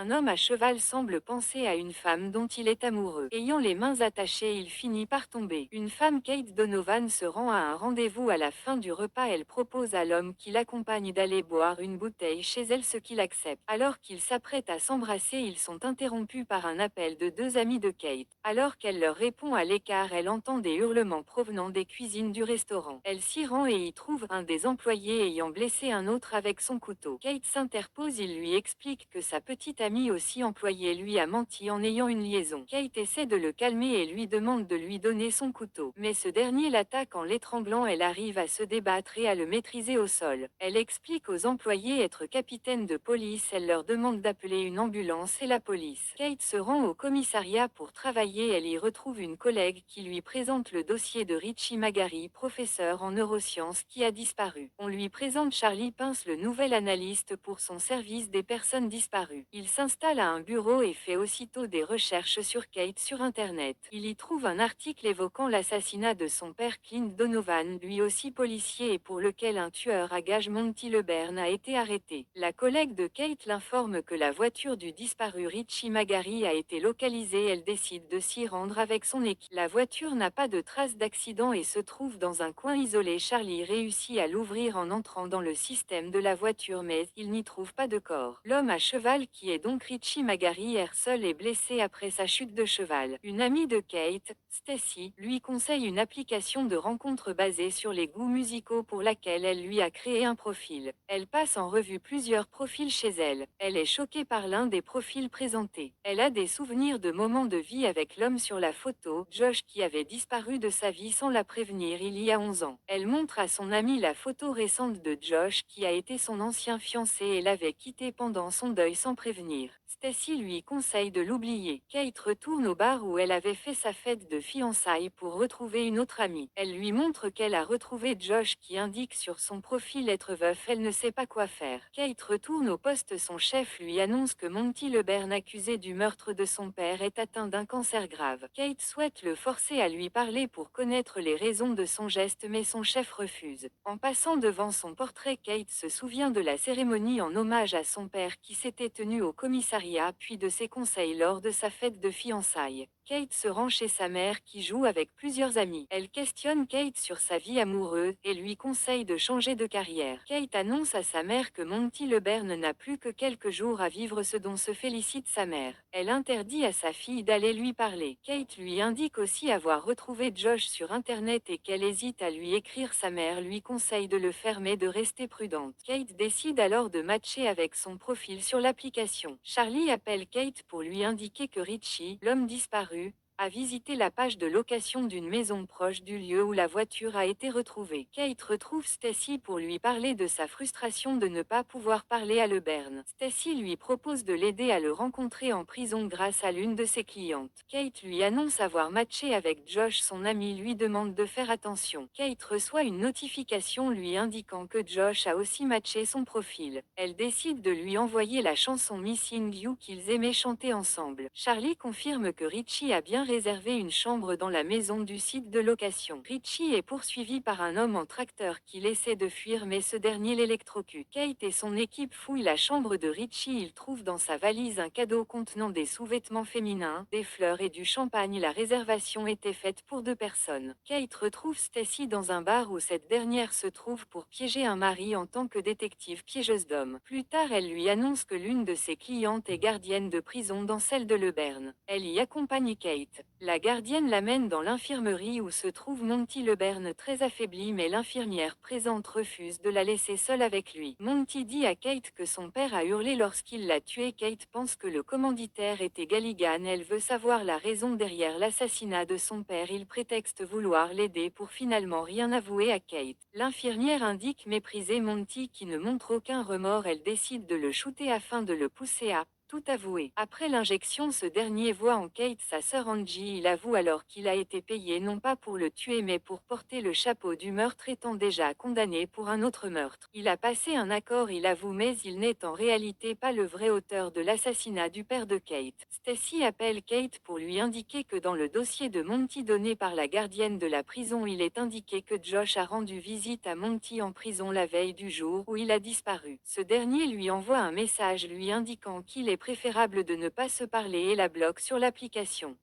Un homme à cheval semble penser à une femme dont il est amoureux. Ayant les mains attachées, il finit par tomber. Une femme, Kate Donovan, se rend à un rendez-vous à la fin du repas. Elle propose à l'homme qui l'accompagne d'aller boire une bouteille chez elle, ce qu'il accepte. Alors qu'ils s'apprêtent à s'embrasser, ils sont interrompus par un appel de deux amis de Kate. Alors qu'elle leur répond à l'écart, elle entend des hurlements provenant des cuisines du restaurant. Elle s'y rend et y trouve un des employés ayant blessé un autre avec son couteau. Kate s'interpose, il lui explique que sa petite amie aussi employée lui a menti en ayant une liaison. Kate essaie de le calmer et lui demande de lui donner son couteau. Mais ce dernier l'attaque en l'étranglant. Elle arrive à se débattre et à le maîtriser au sol. Elle explique aux employés être capitaine de police. Elle leur demande d'appeler une ambulance et la police. Kate se rend au commissariat pour travailler. Elle y retrouve une collègue qui lui présente le dossier de Richie Magari, professeur en neurosciences qui a disparu. On lui présente Charlie Pince, le nouvel analyste pour son service des personnes disparues. Il s'installe à un bureau et fait aussitôt des recherches sur Kate sur Internet. Il y trouve un article évoquant l'assassinat de son père Clint Donovan, lui aussi policier et pour lequel un tueur à gages, Monty LeBern, a été arrêté. La collègue de Kate l'informe que la voiture du disparu Richie Magari a été localisée. Elle décide de s'y rendre avec son équipe. La voiture n'a pas de traces d'accident et se trouve dans un coin isolé. Charlie réussit à l'ouvrir en entrant dans le système de la voiture, mais il n'y trouve pas de corps. L'homme à cheval, qui est donc Richie Magari, erre seul et blessé après sa chute de cheval. Une amie de Kate, Stacy, lui conseille une application de rencontre basée sur les goûts musicaux pour laquelle elle lui a créé un profil. Elle passe en revue plusieurs profils chez elle. Elle est choquée par l'un des profils présentés. Elle a des souvenirs de moments de vie avec l'homme sur la photo, Josh, qui avait disparu de sa vie sans la prévenir il y a 11 ans. Elle montre à son amie la photo récente de Josh, qui a été son ancien fiancé et l'avait quitté pendant son deuil sans prévenir. Stacy lui conseille de l'oublier. Kate retourne au bar où elle avait fait sa fête de fiançailles pour retrouver une autre amie. Elle lui montre qu'elle a retrouvé Josh, qui indique sur son profil être veuf. Elle ne sait pas quoi faire. Kate retourne au poste. Son chef lui annonce que Monty LeBern, accusé du meurtre de son père, est atteint d'un cancer grave. Kate souhaite le forcer à lui parler pour connaître les raisons de son geste, mais son chef refuse. En passant devant son portrait, Kate se souvient de la cérémonie en hommage à son père qui s'était tenue au commissariat, puis de ses conseils lors de sa fête de fiançailles. Kate se rend chez sa mère qui joue avec plusieurs amis. Elle questionne Kate sur sa vie amoureuse et lui conseille de changer de carrière. Kate annonce à sa mère que Monty LeBern n'a plus que quelques jours à vivre, ce dont se félicite sa mère. Elle interdit à sa fille d'aller lui parler. Kate lui indique aussi avoir retrouvé Josh sur Internet et qu'elle hésite à lui écrire. Sa mère lui conseille de le faire mais de rester prudente. Kate décide alors de matcher avec son profil sur l'application. Charlie appelle Kate pour lui indiquer que Richie, l'homme disparu, a visité la page de location d'une maison proche du lieu où la voiture a été retrouvée. Kate retrouve Stacy pour lui parler de sa frustration de ne pas pouvoir parler à LeBern. Stacy lui propose de l'aider à le rencontrer en prison grâce à l'une de ses clientes. Kate lui annonce avoir matché avec Josh. Son ami lui demande de faire attention. Kate reçoit une notification lui indiquant que Josh a aussi matché son profil. Elle décide de lui envoyer la chanson Missing You qu'ils aimaient chanter ensemble. Charlie confirme que Richie a bien réservé une chambre dans la maison du site de location. Richie est poursuivi par un homme en tracteur qui essaie de fuir, mais ce dernier l'électrocute. Kate et son équipe fouillent la chambre de Richie. Ils trouvent dans sa valise un cadeau contenant des sous-vêtements féminins, des fleurs et du champagne. La réservation était faite pour 2 personnes. Kate retrouve Stacy dans un bar où cette dernière se trouve pour piéger un mari en tant que détective piégeuse d'hommes. Plus tard, elle lui annonce que l'une de ses clientes est gardienne de prison dans celle de LeBern. Elle y accompagne Kate. La gardienne l'amène dans l'infirmerie où se trouve Monty LeBern, très affaibli, mais l'infirmière présente refuse de la laisser seule avec lui. Monty dit à Kate que son père a hurlé lorsqu'il l'a tué. Kate pense que le commanditaire était Galligan. Elle veut savoir la raison derrière l'assassinat de son père. Il prétexte vouloir l'aider pour finalement rien avouer à Kate. L'infirmière indique mépriser Monty qui ne montre aucun remords. Elle décide de le shooter afin de le pousser à tout avouer. Après l'injection, ce dernier voit en Kate sa sœur Angie. Il avoue alors qu'il a été payé non pas pour le tuer mais pour porter le chapeau du meurtre, étant déjà condamné pour un autre meurtre. Il a passé un accord, il avoue, mais il n'est en réalité pas le vrai auteur de l'assassinat du père de Kate. Stacy appelle Kate pour lui indiquer que dans le dossier de Monty donné par la gardienne de la prison, il est indiqué que Josh a rendu visite à Monty en prison la veille du jour où il a disparu. Ce dernier lui envoie un message lui indiquant qu'il est préférable de ne pas se parler et la bloque sur l'application.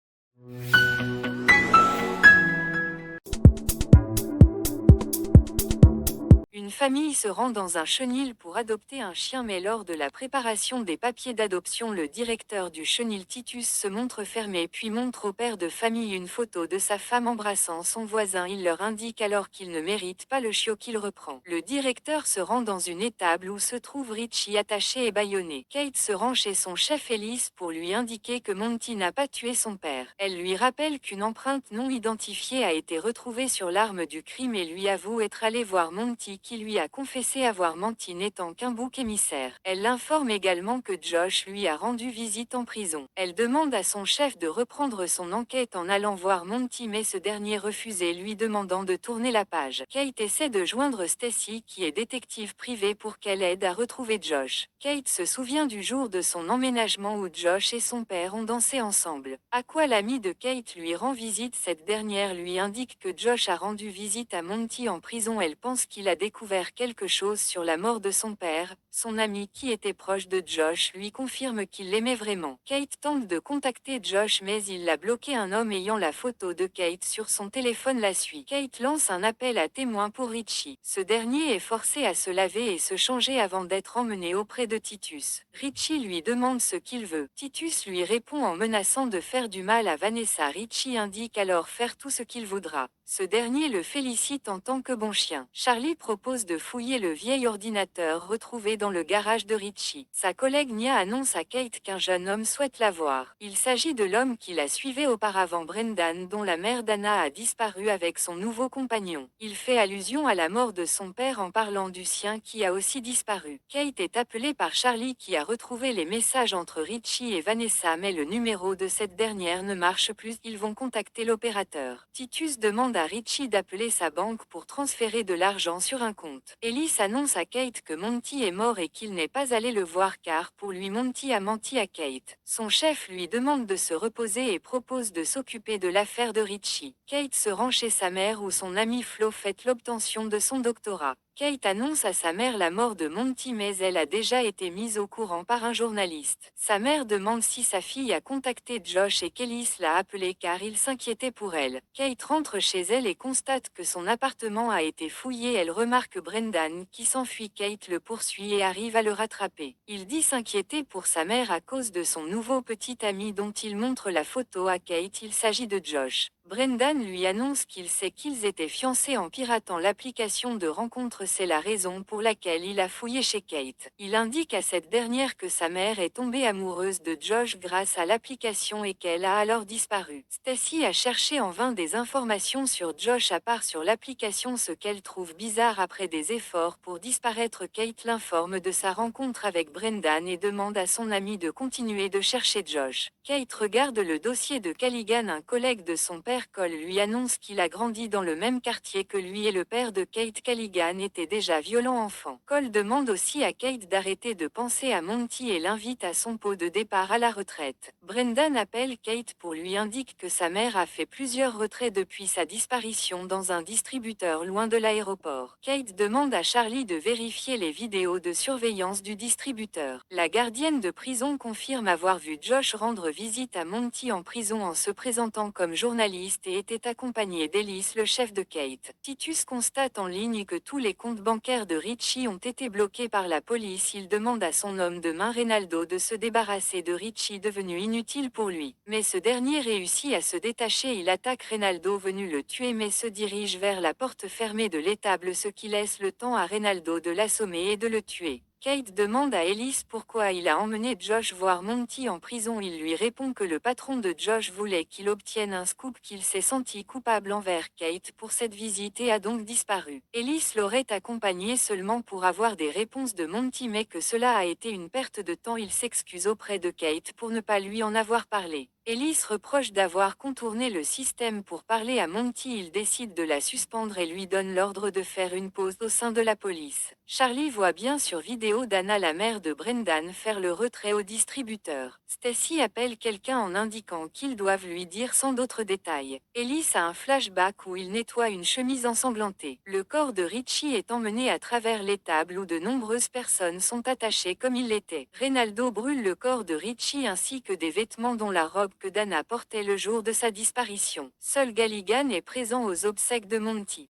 Une famille se rend dans un chenil pour adopter un chien, mais lors de la préparation des papiers d'adoption, le directeur du chenil Titus se montre fermé puis montre au père de famille une photo de sa femme embrassant son voisin. Il leur indique alors qu'il ne mérite pas le chiot qu'il reprend. Le directeur se rend dans une étable où se trouve Richie attaché et bâillonné. Kate se rend chez son chef Ellis pour lui indiquer que Monty n'a pas tué son père. Elle lui rappelle qu'une empreinte non identifiée a été retrouvée sur l'arme du crime et lui avoue être allée voir Monty, qui lui a confessé avoir menti, n'étant qu'un bouc émissaire. Elle l'informe également que Josh lui a rendu visite en prison. Elle demande à son chef de reprendre son enquête en allant voir Monty, mais ce dernier refusait, lui demandant de tourner la page. Kate essaie de joindre Stacy, qui est détective privée, pour qu'elle aide à retrouver Josh. Kate se souvient du jour de son emménagement où Josh et son père ont dansé ensemble. À quoi l'ami de Kate lui rend visite. Cette dernière lui indique que Josh a rendu visite à Monty en prison. Elle pense qu'il a découvert quelque chose sur la mort de son père. Son ami, qui était proche de Josh, lui confirme qu'il l'aimait vraiment. Kate tente de contacter Josh, mais il l'a bloqué. Un homme ayant la photo de Kate sur son téléphone la suit. Kate lance un appel à témoins pour Richie. Ce dernier est forcé à se laver et se changer avant d'être emmené auprès de Titus. Richie lui demande ce qu'il veut. Titus lui répond en menaçant de faire du mal à Vanessa. Richie indique alors faire tout ce qu'il voudra. Ce dernier le félicite en tant que bon chien. Charlie propose de fouiller le vieil ordinateur retrouvé dans le garage de Richie. Sa collègue Nia annonce à Kate qu'un jeune homme souhaite la voir. Il s'agit de l'homme qui la suivait auparavant, Brendan, dont la mère Dana a disparu avec son nouveau compagnon. Il fait allusion à la mort de son père en parlant du sien qui a aussi disparu. Kate est appelée par Charlie, qui a retrouvé les messages entre Richie et Vanessa, mais le numéro de cette dernière ne marche plus. Ils vont contacter l'opérateur. Titus demande à Richie d'appeler sa banque pour transférer de l'argent sur un compte. Ellis annonce à Kate que Monty est mort et qu'il n'est pas allé le voir car pour lui Monty a menti à Kate. Son chef lui demande de se reposer et propose de s'occuper de l'affaire de Richie. Kate se rend chez sa mère où son ami Flo fête l'obtention de son doctorat. Kate annonce à sa mère la mort de Monty, mais elle a déjà été mise au courant par un journaliste. Sa mère demande si sa fille a contacté Josh et qu'Ellis l'a appelé car il s'inquiétait pour elle. Kate rentre chez elle et constate que son appartement a été fouillé. Elle remarque Brendan qui s'enfuit. Kate le poursuit et arrive à le rattraper. Il dit s'inquiéter pour sa mère à cause de son nouveau petit ami dont il montre la photo à Kate. Il s'agit de Josh. Brendan lui annonce qu'il sait qu'ils étaient fiancés en piratant l'application de rencontre. C'est la raison pour laquelle il a fouillé chez Kate. Il indique à cette dernière que sa mère est tombée amoureuse de Josh grâce à l'application et qu'elle a alors disparu. Stacy a cherché en vain des informations sur Josh à part sur l'application, ce qu'elle trouve bizarre. Après des efforts pour disparaître, Kate l'informe de sa rencontre avec Brendan et demande à son ami de continuer de chercher Josh. Kate regarde le dossier de Callaghan. Un collègue de son père, Cole, lui annonce qu'il a grandi dans le même quartier que lui et le père de Kate, Callaghan, était déjà violent enfant. Cole demande aussi à Kate d'arrêter de penser à Monty et l'invite à son pot de départ à la retraite. Brendan appelle Kate pour lui indique que sa mère a fait plusieurs retraits depuis sa disparition dans un distributeur loin de l'aéroport. Kate demande à Charlie de vérifier les vidéos de surveillance du distributeur. La gardienne de prison confirme avoir vu Josh rendre visite à Monty en prison en se présentant comme journaliste et était accompagné d'Ellis, le chef de Kate. Titus constate en ligne que tous les comptes bancaires de Richie ont été bloqués par la police. Il demande à son homme de main Reynaldo de se débarrasser de Richie, devenu inutile pour lui. Mais ce dernier réussit à se détacher. Il attaque Reynaldo venu le tuer mais se dirige vers la porte fermée de l'étable, ce qui laisse le temps à Reynaldo de l'assommer et de le tuer. Kate demande à Ellis pourquoi il a emmené Josh voir Monty en prison. Il lui répond que le patron de Josh voulait qu'il obtienne un scoop, qu'il s'est senti coupable envers Kate pour cette visite et a donc disparu. Ellis l'aurait accompagné seulement pour avoir des réponses de Monty, mais que cela a été une perte de temps. Il s'excuse auprès de Kate pour ne pas lui en avoir parlé. Ellis reproche d'avoir contourné le système pour parler à Monty. Il décide de la suspendre et lui donne l'ordre de faire une pause au sein de la police. Charlie voit bien sur vidéo vidéo d'Anna, la mère de Brendan, faire le retrait au distributeur. Stacy appelle quelqu'un en indiquant qu'ils doivent lui dire sans d'autres détails. Ellis a un flashback où il nettoie une chemise ensanglantée. Le corps de Richie est emmené à travers l'étable où de nombreuses personnes sont attachées comme il l'était. Reynaldo brûle le corps de Richie ainsi que des vêtements dont la robe que Dana portait le jour de sa disparition. Seul Galligan est présent aux obsèques de Monty.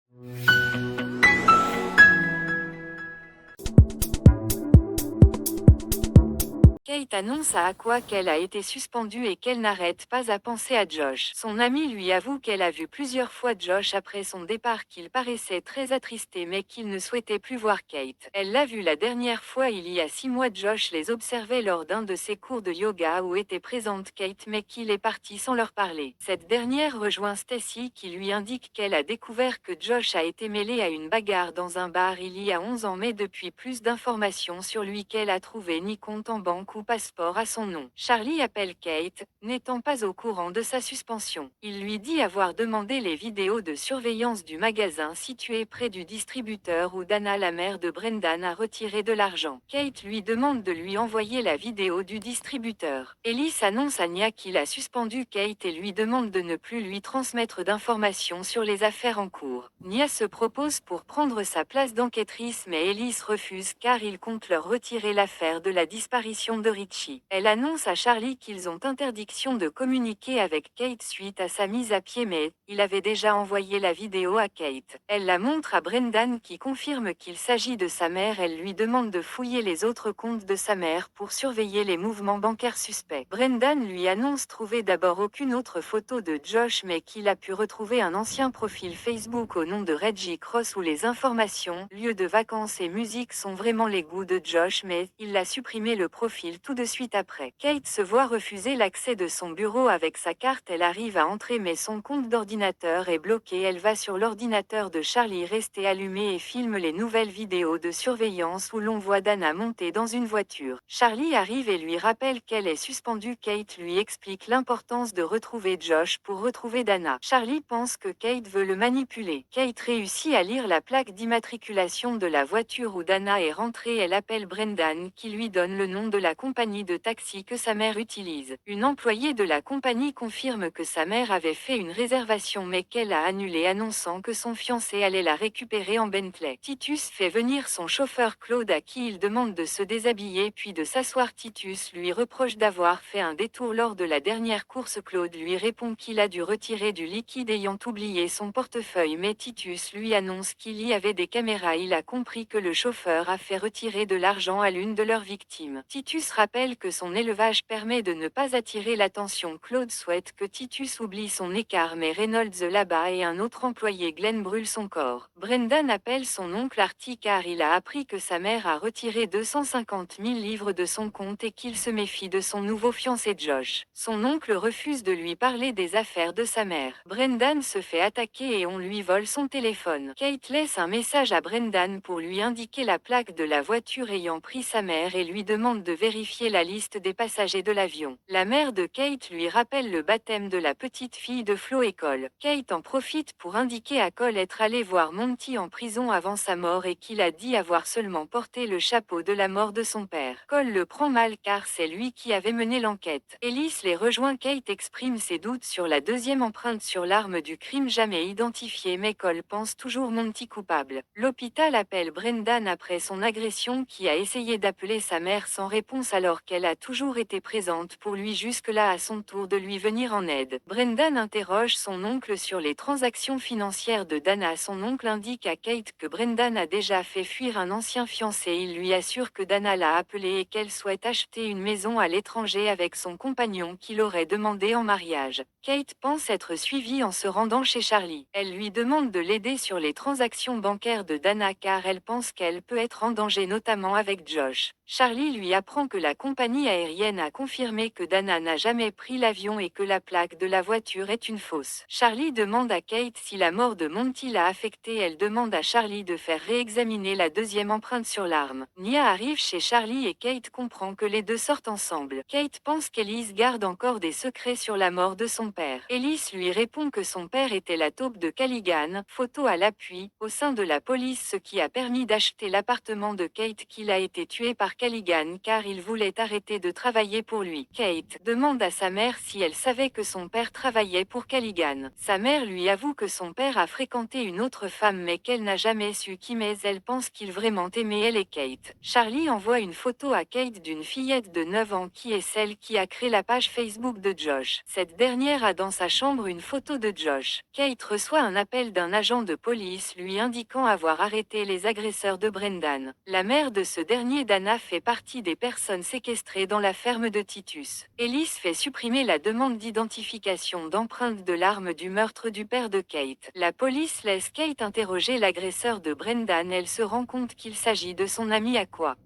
Kate annonce à Aqua qu'elle a été suspendue et qu'elle n'arrête pas à penser à Josh. Son amie lui avoue qu'elle a vu plusieurs fois Josh après son départ, qu'il paraissait très attristé mais qu'il ne souhaitait plus voir Kate. Elle l'a vu la dernière fois il y a 6 mois. Josh les observait lors d'un de ses cours de yoga où était présente Kate mais qu'il est parti sans leur parler. Cette dernière rejoint Stacy qui lui indique qu'elle a découvert que Josh a été mêlé à une bagarre dans un bar il y a 11 ans mais depuis plus d'informations sur lui qu'elle a trouvé ni compte en banque ou passeport à son nom. Charlie appelle Kate, n'étant pas au courant de sa suspension. Il lui dit avoir demandé les vidéos de surveillance du magasin situé près du distributeur où Dana, la mère de Brendan, a retiré de l'argent. Kate lui demande de lui envoyer la vidéo du distributeur. Ellis annonce à Nia qu'il a suspendu Kate et lui demande de ne plus lui transmettre d'informations sur les affaires en cours. Nia se propose pour prendre sa place d'enquêtrice mais Ellis refuse car il compte leur retirer l'affaire de la disparition de Richie. Elle annonce à Charlie qu'ils ont interdiction de communiquer avec Kate suite à sa mise à pied mais il avait déjà envoyé la vidéo à Kate. Elle la montre à Brendan qui confirme qu'il s'agit de sa mère. Elle lui demande de fouiller les autres comptes de sa mère pour surveiller les mouvements bancaires suspects. Brendan lui annonce trouver d'abord aucune autre photo de Josh mais qu'il a pu retrouver un ancien profil Facebook au nom de Reggie Cross où les informations, lieux de vacances et musique sont vraiment les goûts de Josh mais il l'a supprimé le profil tout de suite après. Kate se voit refuser l'accès de son bureau avec sa carte. Elle arrive à entrer mais son compte d'ordinateur est bloqué. Elle va sur l'ordinateur de Charlie resté allumé et filme les nouvelles vidéos de surveillance où l'on voit Dana monter dans une voiture. Charlie arrive et lui rappelle qu'elle est suspendue. Kate lui explique l'importance de retrouver Josh pour retrouver Dana. Charlie pense que Kate veut le manipuler. Kate réussit à lire la plaque d'immatriculation de la voiture où Dana est rentrée. Elle appelle Brendan qui lui donne le nom de la compagnie de taxi que sa mère utilise. Une employée de la compagnie confirme que sa mère avait fait une réservation mais qu'elle a annulé annonçant que son fiancé allait la récupérer en Bentley. Titus fait venir son chauffeur Claude à qui il demande de se déshabiller puis de s'asseoir. Titus lui reproche d'avoir fait un détour lors de la dernière course. Claude lui répond qu'il a dû retirer du liquide ayant oublié son portefeuille mais Titus lui annonce qu'il y avait des caméras. Il a compris que le chauffeur a fait retirer de l'argent à l'une de leurs victimes. Titus rappelle que son élevage permet de ne pas attirer l'attention. Claude souhaite que Titus oublie son écart mais Reynolds là-bas et un autre employé Glenn brûle son corps. Brendan appelle son oncle Artie car il a appris que sa mère a retiré 250 000 livres de son compte et qu'il se méfie de son nouveau fiancé Josh. Son oncle refuse de lui parler des affaires de sa mère. Brendan se fait attaquer et on lui vole son téléphone. Kate laisse un message à Brendan pour lui indiquer la plaque de la voiture ayant pris sa mère et lui demande de vérifier la liste des passagers de l'avion. La mère de Kate lui rappelle le baptême de la petite fille de Flo et Cole. Kate en profite pour indiquer à Cole être allé voir Monty en prison avant sa mort et qu'il a dit avoir seulement porté le chapeau de la mort de son père. Cole le prend mal car c'est lui qui avait mené l'enquête. Ellis les rejoint. Kate exprime ses doutes sur la deuxième empreinte sur l'arme du crime jamais identifiée mais Cole pense toujours Monty coupable. L'hôpital appelle Brendan après son agression qui a essayé d'appeler sa mère sans réponse alors qu'elle a toujours été présente pour lui jusque-là. À son tour de lui venir en aide. Brendan interroge son oncle sur les transactions financières de Dana. Son oncle indique à Kate que Brendan a déjà fait fuir un ancien fiancé. Il lui assure que Dana l'a appelé et qu'elle souhaite acheter une maison à l'étranger avec son compagnon qu'il aurait demandé en mariage. Kate pense être suivie en se rendant chez Charlie. Elle lui demande de l'aider sur les transactions bancaires de Dana car elle pense qu'elle peut être en danger notamment avec Josh. Charlie lui apprend que la compagnie aérienne a confirmé que Dana n'a jamais pris l'avion et que la plaque de la voiture est une fausse. Charlie demande à Kate si la mort de Monty l'a affectée. Elle demande à Charlie de faire réexaminer la deuxième empreinte sur l'arme. Nia arrive chez Charlie et Kate comprend que les deux sortent ensemble. Kate pense qu'Elise garde encore des secrets sur la mort de son père. Elise lui répond que son père était la taupe de Callaghan, photo à l'appui, au sein de la police, ce qui a permis d'acheter l'appartement de Kate, qu'il a été tué par Callaghan car il voulait arrêter de travailler pour lui. Kate demande à sa mère si elle savait que son père travaillait pour Callaghan. Sa mère lui avoue que son père a fréquenté une autre femme mais qu'elle n'a jamais su qui, mais elle pense qu'il vraiment aimait elle et Kate. Charlie envoie une photo à Kate d'une fillette de 9 ans qui est celle qui a créé la page Facebook de Josh. Cette dernière a dans sa chambre une photo de Josh. Kate reçoit un appel d'un agent de police lui indiquant avoir arrêté les agresseurs de Brendan. La mère de ce dernier, Dana, fait partie des personnes séquestrées dans la ferme de Titus. Elise fait supprimer la demande d'identification d'empreintes de l'arme du meurtre du père de Kate. La police laisse Kate interroger l'agresseur de Brendan. Elle se rend compte qu'il s'agit de son ami Aqua.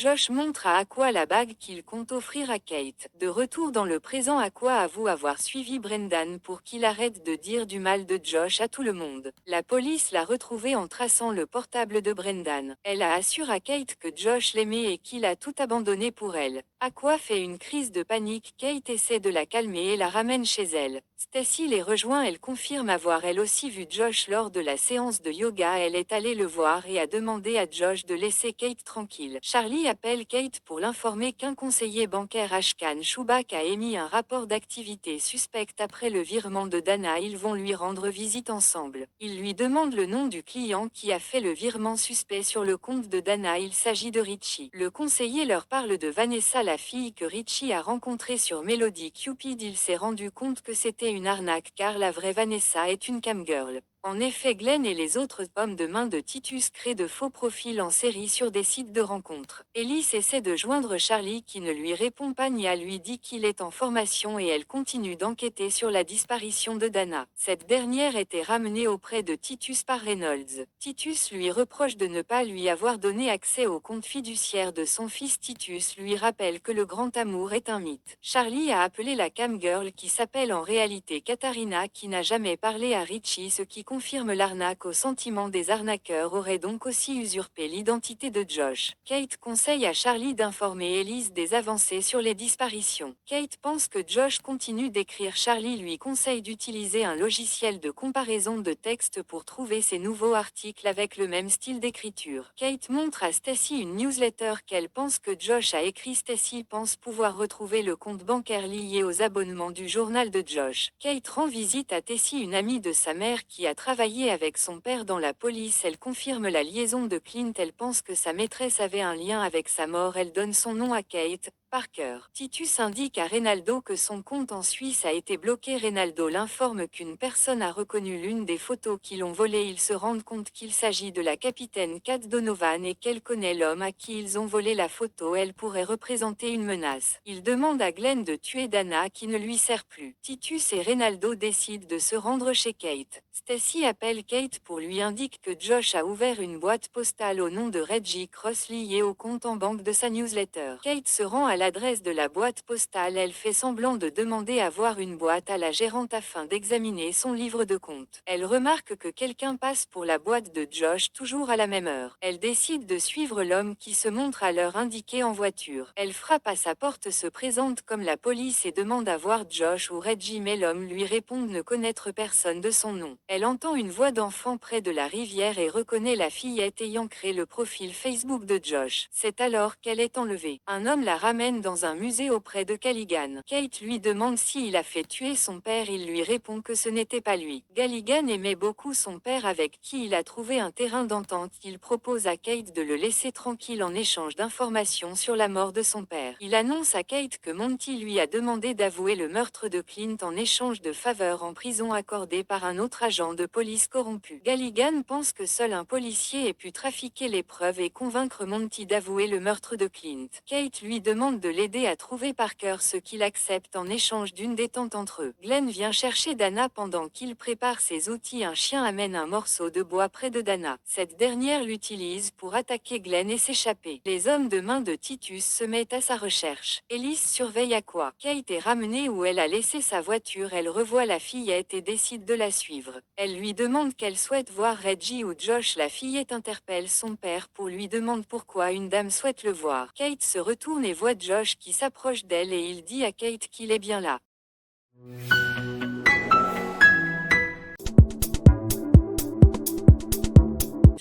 Josh montre à Aqua la bague qu'il compte offrir à Kate. De retour dans le présent, Aqua avoue avoir suivi Brendan pour qu'il arrête de dire du mal de Josh à tout le monde. La police l'a retrouvé en traçant le portable de Brendan. Elle assure à Kate que Josh l'aimait et qu'il a tout abandonné pour elle. Aqua fait une crise de panique. Kate essaie de la calmer et la ramène chez elle. Stacy les rejoint. Elle confirme avoir elle aussi vu Josh lors de la séance de yoga. Elle est allée le voir et a demandé à Josh de laisser Kate tranquille. Charlie appelle Kate pour l'informer qu'un conseiller bancaire, Ashkan Shubak, a émis un rapport d'activité suspecte après le virement de Dana. Ils vont lui rendre visite ensemble. Il lui demande le nom du client qui a fait le virement suspect sur le compte de Dana. Il s'agit de Richie. Le conseiller leur parle de Vanessa, la fille que Richie a rencontrée sur Melody Cupid. Il s'est rendu compte que c'était une arnaque car la vraie Vanessa est une camgirl. En effet, Glenn et les autres hommes de main de Titus créent de faux profils en série sur des sites de rencontres. Elise essaie de joindre Charlie qui ne lui répond pas. Nia lui dit qu'il est en formation et elle continue d'enquêter sur la disparition de Dana. Cette dernière était ramenée auprès de Titus par Reynolds. Titus lui reproche de ne pas lui avoir donné accès au compte fiduciaire de son fils. Titus lui rappelle que le grand amour est un mythe. Charlie a appelé la camgirl qui s'appelle en réalité Katharina, qui n'a jamais parlé à Richie, ce qui confirme l'arnaque au sentiment des arnaqueurs aurait donc aussi usurpé l'identité de Josh. Kate conseille à Charlie d'informer Elise des avancées sur les disparitions. Kate pense que Josh continue d'écrire. Charlie lui conseille d'utiliser un logiciel de comparaison de texte pour trouver ses nouveaux articles avec le même style d'écriture. Kate montre à Stacy une newsletter qu'elle pense que Josh a écrit. Stacy pense pouvoir retrouver le compte bancaire lié aux abonnements du journal de Josh. Kate rend visite à Tessie, une amie de sa mère qui a travaillé avec son père dans la police. Elle confirme la liaison de Clint. Elle pense que sa maîtresse avait un lien avec sa mort. Elle donne son nom à Kate, Parker. Titus indique à Reynaldo que son compte en Suisse a été bloqué. Reynaldo l'informe qu'une personne a reconnu l'une des photos qui l'ont volée. Ils se rendent compte qu'il s'agit de la capitaine Kate Donovan et qu'elle connaît l'homme à qui ils ont volé la photo. Elle pourrait représenter une menace. Il demande à Glenn de tuer Dana qui ne lui sert plus. Titus et Reynaldo décident de se rendre chez Kate. Stacy appelle Kate pour lui indiquer que Josh a ouvert une boîte postale au nom de Reggie Cross liée au compte en banque de sa newsletter. Kate se rend à l'adresse de la boîte postale. Elle fait semblant de demander à voir une boîte à la gérante afin d'examiner son livre de compte. Elle remarque que quelqu'un passe pour la boîte de Josh toujours à la même heure. Elle décide de suivre l'homme qui se montre à l'heure indiquée en voiture. Elle frappe à sa porte, se présente comme la police et demande à voir Josh ou Reggie, mais l'homme lui répond ne connaître personne de son nom. Elle entend une voix d'enfant près de la rivière et reconnaît la fillette ayant créé le profil Facebook de Josh. C'est alors qu'elle est enlevée. Un homme la ramène dans un musée auprès de Callaghan. Kate lui demande s'il a fait tuer son père. Il lui répond que ce n'était pas lui. Callaghan aimait beaucoup son père avec qui il a trouvé un terrain d'entente. Il propose à Kate de le laisser tranquille en échange d'informations sur la mort de son père. Il annonce à Kate que Monty lui a demandé d'avouer le meurtre de Clint en échange de faveurs en prison accordées par un autre agent agent de police corrompu. Galligan pense que seul un policier ait pu trafiquer les preuves et convaincre Monty d'avouer le meurtre de Clint. Kate lui demande de l'aider à trouver Parker, ce qu'il accepte en échange d'une détente entre eux. Glenn vient chercher Dana pendant qu'il prépare ses outils. Un chien amène un morceau de bois près de Dana. Cette dernière l'utilise pour attaquer Glenn et s'échapper. Les hommes de main de Titus se mettent à sa recherche. Elise surveille à quoi. Kate est ramenée où elle a laissé sa voiture. Elle revoit la fillette et décide de la suivre. Elle lui demande qu'elle souhaite voir Reggie ou Josh. La fillette interpelle son père pour lui demander pourquoi une dame souhaite le voir. Kate se retourne et voit Josh qui s'approche d'elle et il dit à Kate qu'il est bien là.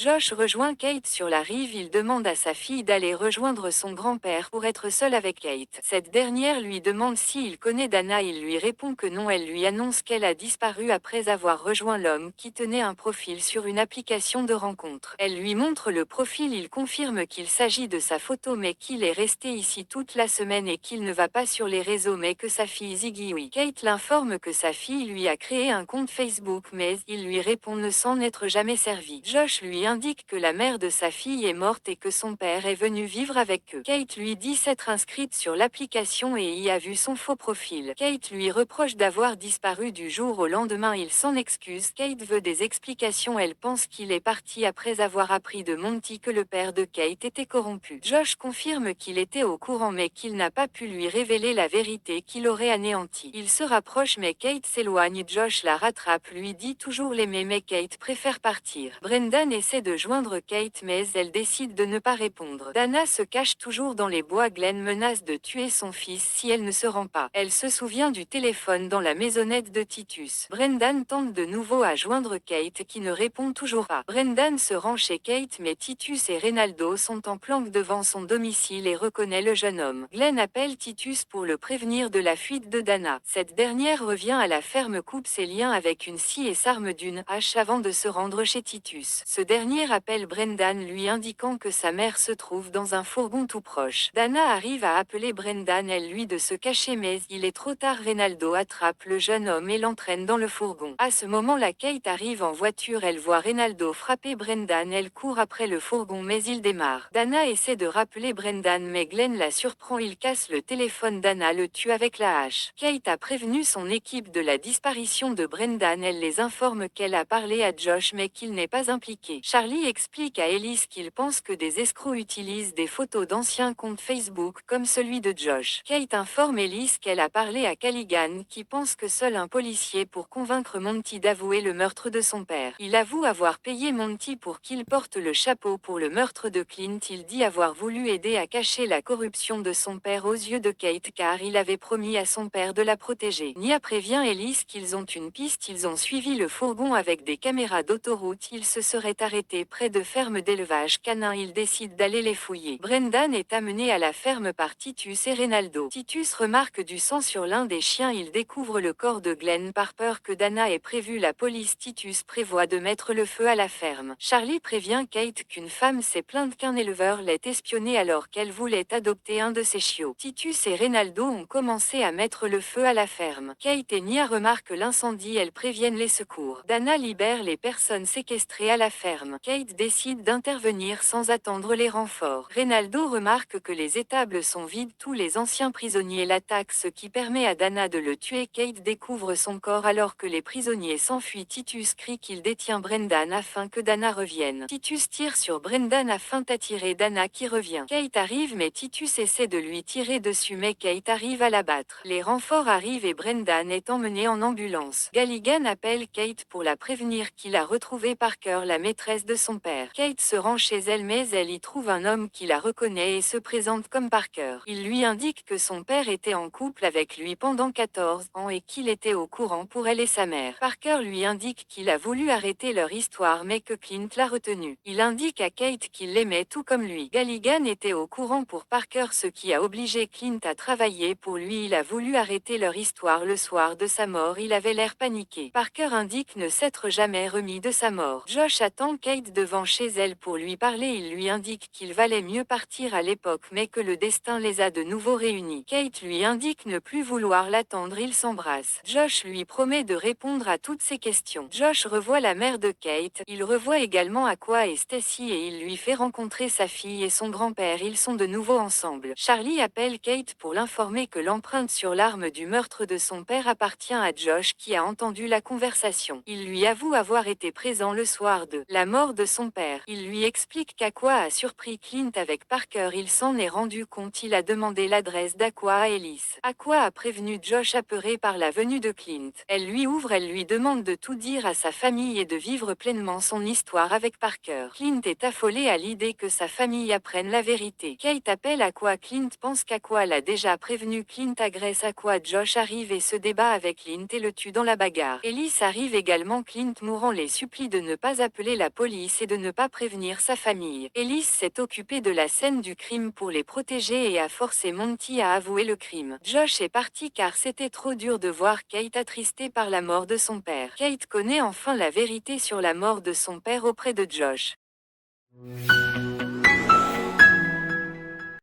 Josh rejoint Kate sur la rive. Il demande à sa fille d'aller rejoindre son grand-père pour être seul avec Kate. Cette dernière lui demande s'il connaît Dana. Il lui répond que non. Elle lui annonce qu'elle a disparu après avoir rejoint l'homme qui tenait un profil sur une application de rencontre. Elle lui montre le profil. Il confirme qu'il s'agit de sa photo mais qu'il est resté ici toute la semaine et qu'il ne va pas sur les réseaux mais que sa fille Ziggy oui. Kate l'informe que sa fille lui a créé un compte Facebook mais il lui répond ne s'en être jamais servi. Josh lui indique que la mère de sa fille est morte et que son père est venu vivre avec eux. Kate lui dit s'être inscrite sur l'application et y a vu son faux profil. Kate lui reproche d'avoir disparu du jour au lendemain. Il s'en excuse. Kate veut des explications. Elle pense qu'il est parti après avoir appris de Monty que le père de Kate était corrompu. Josh confirme qu'il était au courant mais qu'il n'a pas pu lui révéler la vérité qu'il aurait anéanti. Il se rapproche mais Kate s'éloigne. Josh la rattrape, lui dit toujours l'aimer mais Kate préfère partir. Brendan essaie de joindre Kate mais elle décide de ne pas répondre. Dana se cache toujours dans les bois. Glenn menace de tuer son fils si elle ne se rend pas. Elle se souvient du téléphone dans la maisonnette de Titus. Brendan tente de nouveau à joindre Kate qui ne répond toujours pas. Brendan se rend chez Kate mais Titus et Reynaldo sont en planque devant son domicile et reconnaît le jeune homme. Glenn appelle Titus pour le prévenir de la fuite de Dana. Cette dernière revient à la ferme, coupe ses liens avec une scie et s'arme d'une hache avant de se rendre chez Titus. Ce dernier appelle Brendan lui indiquant que sa mère se trouve dans un fourgon tout proche. Dana arrive à appeler Brendan. Elle lui de se cacher mais il est trop tard. Reynaldo attrape le jeune homme et l'entraîne dans le fourgon. À ce moment la Kate arrive en voiture. Elle voit Reynaldo frapper Brendan. Elle court après le fourgon mais il démarre. Dana essaie de rappeler Brendan mais Glenn la surprend. Il casse le téléphone. Dana le tue avec la hache. Kate a prévenu son équipe de la disparition de Brendan. Elle les informe qu'elle a parlé à Josh mais qu'il n'est pas impliqué. Charlie explique à Elise qu'il pense que des escrocs utilisent des photos d'anciens comptes Facebook comme celui de Josh. Kate informe Elise qu'elle a parlé à Galligan qui pense que seul un policier pour convaincre Monty d'avouer le meurtre de son père. Il avoue avoir payé Monty pour qu'il porte le chapeau pour le meurtre de Clint. Il dit avoir voulu aider à cacher la corruption de son père aux yeux de Kate car il avait promis à son père de la protéger. Nia prévient Elise qu'ils ont une piste. Ils ont suivi le fourgon avec des caméras d'autoroute. Ils se seraient arrêtés près de fermes d'élevage canin. Ils décident d'aller les fouiller. Brendan est amené à la ferme par Titus et Reynaldo. Titus remarque du sang sur l'un des chiens. Il découvre le corps de Glenn. Par peur que Dana ait prévu la police, Titus prévoit de mettre le feu à la ferme. Charlie prévient Kate qu'une femme s'est plainte qu'un éleveur l'ait espionnée alors qu'elle voulait adopter un de ses chiots. Titus et Reynaldo ont commencé à mettre le feu à la ferme. Kate et Nia remarquent l'incendie. Elles préviennent les secours. Dana libère les personnes séquestrées à la ferme. Kate décide d'intervenir sans attendre les renforts. Reynaldo remarque que les étables sont vides. Tous les anciens prisonniers l'attaquent, ce qui permet à Dana de le tuer. Kate découvre son corps alors que les prisonniers s'enfuient. Titus crie qu'il détient Brendan afin que Dana revienne. Titus tire sur Brendan afin d'attirer Dana qui revient. Kate arrive mais Titus essaie de lui tirer dessus mais Kate arrive à l'abattre. Les renforts arrivent et Brendan est emmené en ambulance. Galligan appelle Kate pour la prévenir qu'il a retrouvé Parker, la maîtresse de son père. Kate se rend chez elle mais elle y trouve un homme qui la reconnaît et se présente comme Parker. Il lui indique que son père était en couple avec lui pendant 14 ans et qu'il était au courant pour elle et sa mère. Parker lui indique qu'il a voulu arrêter leur histoire mais que Clint l'a retenu. Il indique à Kate qu'il l'aimait tout comme lui. Galligan était au courant pour Parker, ce qui a obligé Clint à travailler pour lui. Il a voulu arrêter leur histoire le soir de sa mort. Il avait l'air paniqué. Parker indique ne s'être jamais remis de sa mort. Josh attend Kate Kate devant chez elle pour lui parler. Il lui indique qu'il valait mieux partir à l'époque mais que le destin les a de nouveau réunis. Kate lui indique ne plus vouloir l'attendre. Ils s'embrassent. Josh lui promet de répondre à toutes ses questions. Josh revoit la mère de Kate. Il revoit également Aqua et Stacy et il lui fait rencontrer sa fille et son grand-père. Ils sont de nouveau ensemble. Charlie appelle Kate pour l'informer que l'empreinte sur l'arme du meurtre de son père appartient à Josh qui a entendu la conversation. Il lui avoue avoir été présent le soir de la mort de son père. Il lui explique qu'Aqua a surpris Clint avec Parker. Il s'en est rendu compte. Il a demandé l'adresse d'Aqua à Ellis. Aqua a prévenu Josh apeuré par la venue de Clint. Elle lui ouvre, elle lui demande de tout dire à sa famille et de vivre pleinement son histoire avec Parker. Clint est affolé à l'idée que sa famille apprenne la vérité. Kate appelle Aqua. Clint pense qu'Aqua l'a déjà prévenu. Clint agresse Aqua. Josh arrive et se débat avec Clint et le tue dans la bagarre. Ellis arrive également. Clint mourant les supplie de ne pas appeler la police et de ne pas prévenir sa famille. Ellis s'est occupé de la scène du crime pour les protéger et a forcé Monty à avouer le crime. Josh est parti car c'était trop dur de voir Kate attristée par la mort de son père. Kate connaît enfin la vérité sur la mort de son père auprès de Josh.